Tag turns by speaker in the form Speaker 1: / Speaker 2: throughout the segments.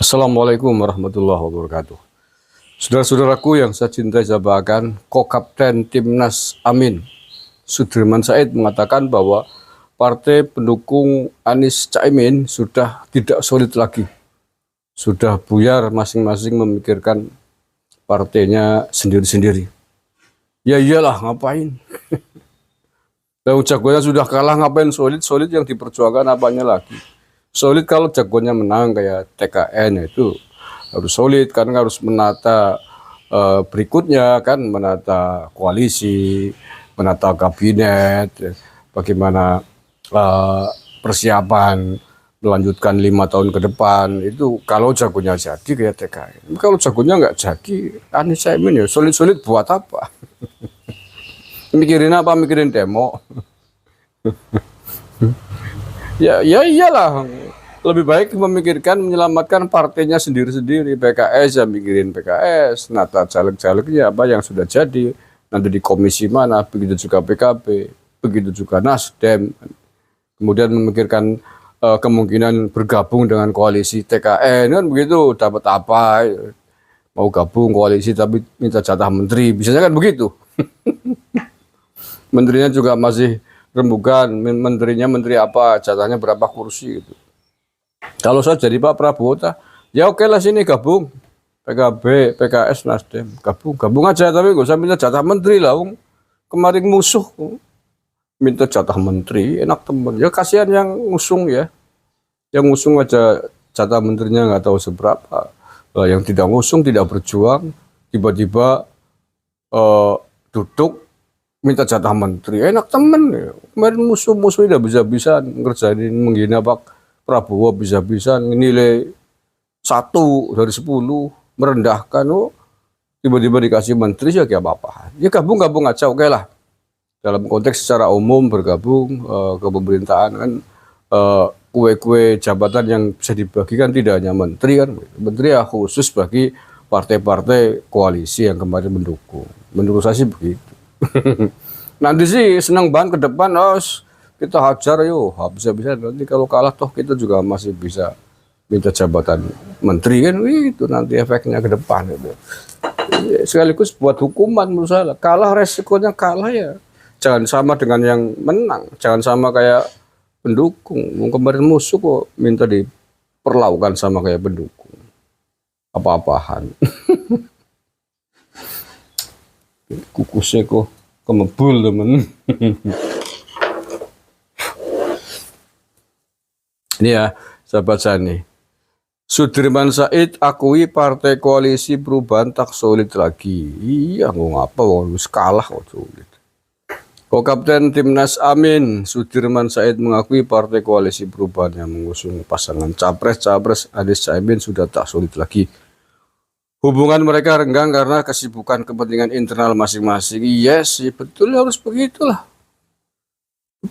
Speaker 1: Assalamualaikum warahmatullahi wabarakatuh. Saudara-saudaraku yang saya cintai, saya banggakan, Ko-Kapten Timnas Amin Sudirman Said mengatakan bahwa partai pendukung Anies Caimin sudah tidak solid lagi. Sudah buyar, masing-masing memikirkan partainya sendiri-sendiri. Ya iyalah, ngapain? Kalau jagonya sudah kalah, ngapain solid-solid yang diperjuangkan apanya lagi? Solid kalau jagonya menang kayak TKN itu harus solid, karena harus menata berikutnya kan, menata koalisi, menata kabinet, bagaimana persiapan melanjutkan 5 tahun ke depan. Itu kalau jagonya jadi kayak TKN. Kalau jagonya nggak jadi, Anies Caimin ya solid-solid buat apa? Mikirin apa? Mikirin demo. Ya iyalah, lebih baik memikirkan menyelamatkan partainya sendiri-sendiri. PKS ya mikirin PKS, nata caleg-calegnya apa yang sudah jadi, nanti di komisi mana, begitu juga PKB, begitu juga Nasdem. Kemudian memikirkan kemungkinan bergabung dengan koalisi TKN, kan begitu, dapat apa, mau gabung koalisi tapi minta jatah menteri, biasanya kan begitu. Menterinya juga masih rembukan, menterinya menteri apa, jatahnya berapa kursi gitu. Kalau saya jadi Pak Prabowo, ya oke lah, sini gabung PKB, PKS, Nasdem, gabung aja, tapi gak usah minta jatah menteri lah. Kemarin musuh minta jatah menteri, enak temen. Ya kasihan yang ngusung ya, yang ngusung aja jatah menterinya nggak tahu seberapa. Yang tidak ngusung, tidak berjuang, tiba-tiba duduk minta jatah menteri, enak temen ya. Kemarin musuh-musuh tidak bisa-bisa ngerjain, menghina Pak Prabowo, bisa-bisa nilai 1 dari 10, merendahkan. Tiba-tiba dikasih menteri ya kayak apa-apa. Ya gabung-gabung aja, oke lah. Dalam konteks secara umum bergabung ke pemerintahan kan, kue-kue jabatan yang bisa dibagikan tidak hanya menteri kan. Menteri ya khusus bagi partai-partai koalisi yang kemarin mendukung. Menurut saya sih begitu. Nanti sih senang banget ke depan, kita hajar yuk, bisa-bisa nanti kalau kalah toh kita juga masih bisa minta jabatan menteri kan, itu nanti efeknya ke depan gitu. Sekaligus buat hukuman menurut saya, kalah resikonya kalah ya, jangan sama dengan yang menang, jangan sama kayak pendukung. Kemarin musuh kok minta diperlakukan sama kayak pendukung, apa-apaan. Kukusnya kok kemebul temen. Ini ya sahabat saya nih, Sudirman Said akui partai koalisi perubahan tak solid lagi. Iya, ngapa harus kalah kok solid. Ko-Kapten Timnas Amin Sudirman Said mengakui partai koalisi perubahan yang mengusung pasangan capres Anies Caimin sudah tak solid lagi. Hubungan mereka renggang karena kesibukan kepentingan internal masing-masing. Yes, betul, harus begitulah.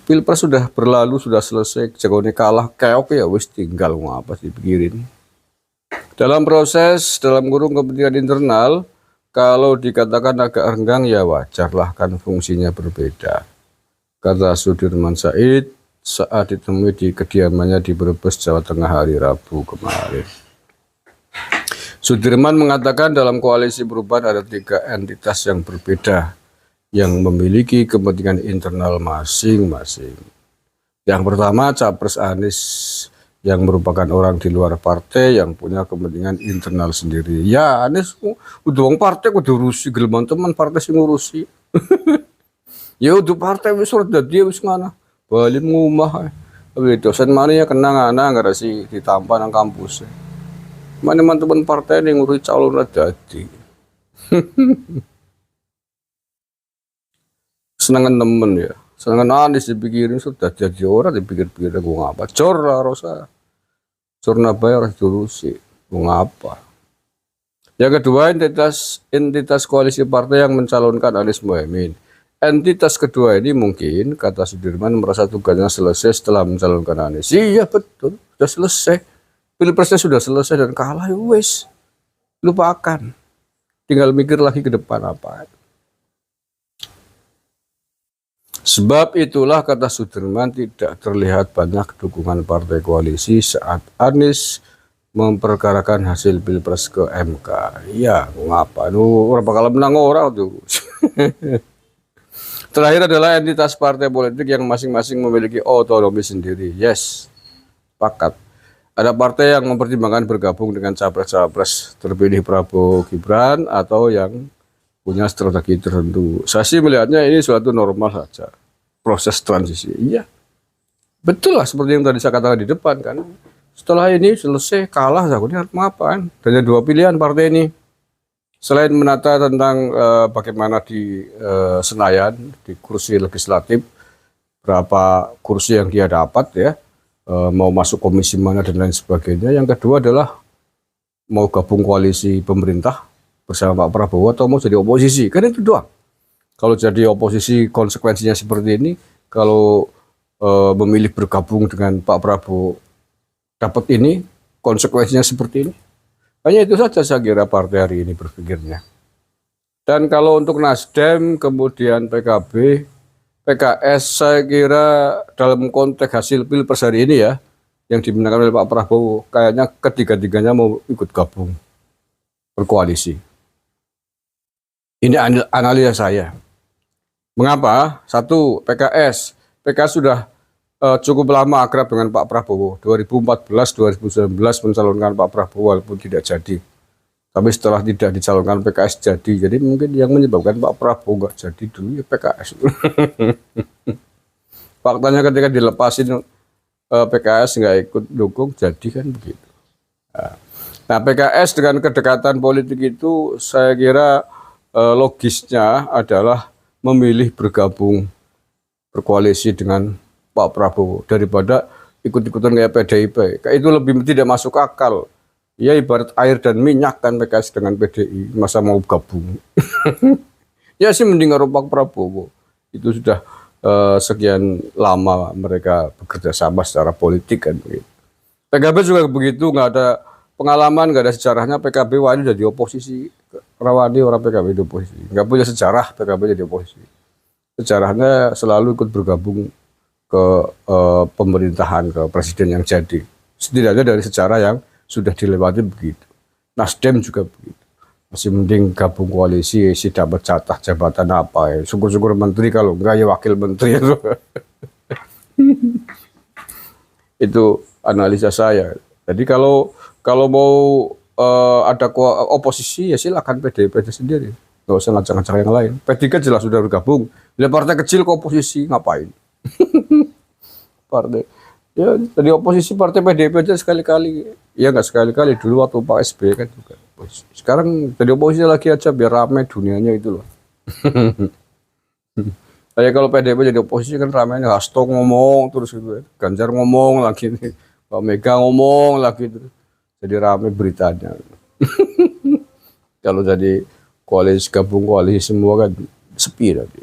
Speaker 1: Pilpres sudah berlalu, sudah selesai, jagoannya kalah, keok ya wis, tinggal ngapa sih pikirin. Dalam proses, dalam kurung kepentingan internal, kalau dikatakan agak renggang ya wajarlah, kan fungsinya berbeda. Kata Sudirman Said saat ditemui di kediamannya di Brebes, Jawa Tengah hari Rabu kemarin. Sudirman mengatakan dalam koalisi perubahan ada 3 entitas yang berbeda yang memiliki kepentingan internal masing-masing. Yang pertama, Capres Anies yang merupakan orang di luar partai yang punya kepentingan internal sendiri. Ya Anies udah wong partai kudu urusi, gelem teman partai sing ngurusi. Ya udah partai wis ora dadi wis ngana. Bali ngomah. Dosen mana ya kenang ana ngarasi ditampa nang kampus. Mana teman-teman partai yang ngurusi calon dadi. Senangan temen ya, senangan Anies dipikirin sudah jadi orang, dipikir-pikir gue ngapa, cor lah Rosa, cor nabaya harus diurusi, gue ngapa. Yang kedua, entitas koalisi partai yang mencalonkan Anies Mohaimin. Entitas kedua ini mungkin, kata Sudirman, merasa tugasnya selesai setelah mencalonkan Anies. Iya betul, sudah selesai. Pilpresnya sudah selesai dan kalah, ya wes, lupakan. Tinggal mikir lagi ke depan apa. Sebab itulah, kata Sudirman, tidak terlihat banyak dukungan partai koalisi saat Anies memperkarakan hasil pilpres ke MK. Iya, ngapa? Orang bakal menang orang tuh. Terakhir adalah entitas partai politik yang masing-masing memiliki otonomi sendiri. Yes, sepakat. Ada partai yang mempertimbangkan bergabung dengan capres-capres terpilih Prabowo Gibran atau yang punya strategi tertentu. Saya sih melihatnya ini suatu normal saja. Proses transisi. Iya, betul lah seperti yang tadi saya katakan di depan kan. Setelah ini selesai kalah, aku ini harus apa kan? Hanya dua pilihan partai ini. Selain menata tentang bagaimana di Senayan, di kursi legislatif, berapa kursi yang dia dapat ya, mau masuk komisi mana dan lain sebagainya. Yang kedua adalah mau gabung koalisi pemerintah bersama Pak Prabowo atau mau jadi oposisi. Kan itu doang. Kalau jadi oposisi konsekuensinya seperti ini, kalau memilih bergabung dengan Pak Prabowo dapat ini, konsekuensinya seperti ini. Hanya itu saja saya kira partai hari ini berpikirnya. Dan kalau untuk Nasdem, kemudian PKB, PKS, saya kira dalam konteks hasil pilpres hari ini ya, yang dimenangkan oleh Pak Prabowo, kayaknya ketiga-tiganya mau ikut gabung, berkoalisi. Ini analisa saya. Mengapa? Satu, PKS sudah cukup lama akrab dengan Pak Prabowo. 2014-2019 mencalonkan Pak Prabowo walaupun tidak jadi. Tapi setelah tidak dicalonkan PKS jadi. Jadi mungkin yang menyebabkan Pak Prabowo nggak jadi dulu ya PKS. Faktanya ketika dilepasin PKS nggak ikut dukung jadi kan begitu. Nah PKS dengan kedekatan politik itu saya kira logisnya adalah memilih bergabung berkoalisi dengan Pak Prabowo daripada ikut-ikutan kayak PDIP. Kayak itu lebih tidak masuk akal. Ya ibarat air dan minyak kan PKS dengan PDI, masa mau gabung. Ya sih mending Pak Prabowo. Itu sudah sekian lama mereka bekerja sama secara politik kan. PKB juga begitu, nggak ada pengalaman, nggak ada sejarahnya. PKB wani jadi oposisi. Rawani orang PKB di oposisi. Nggak punya sejarah PKB jadi oposisi. Sejarahnya selalu ikut bergabung ke pemerintahan, ke presiden yang jadi. Setidaknya dari sejarah yang sudah dilewati begitu. Nasdem juga begitu. Masih mending gabung koalisi, isi dapat jatah jabatan apa ya. Syukur-syukur menteri, kalau enggak ya wakil menteri. Itu analisa saya. Jadi kalau mau ada oposisi ya silakan PDIP sendiri. Nggak usah ngajak-ngajak yang lain. P3 jelas sudah bergabung. Bila partai kecil ke oposisi ngapain? Partai ya tadi oposisi partai PDIP aja sekali-kali ya, nggak sekali-kali dulu waktu Pak SBY kan juga. Sekarang jadi oposisi lagi aja biar ramai dunianya itu loh. Kayak kalau PDIP jadi oposisi kan ramainya, Hasto ngomong terus gitu, Ganjar ngomong lagi, Pak Mega ngomong lagi terus, jadi ramai beritanya. Kalau jadi koalisi, gabung koalisi semua kan sepi tadi.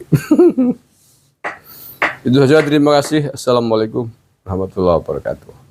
Speaker 1: Itu saja, terima kasih. Assalamualaikum warahmatullahi wabarakatuh.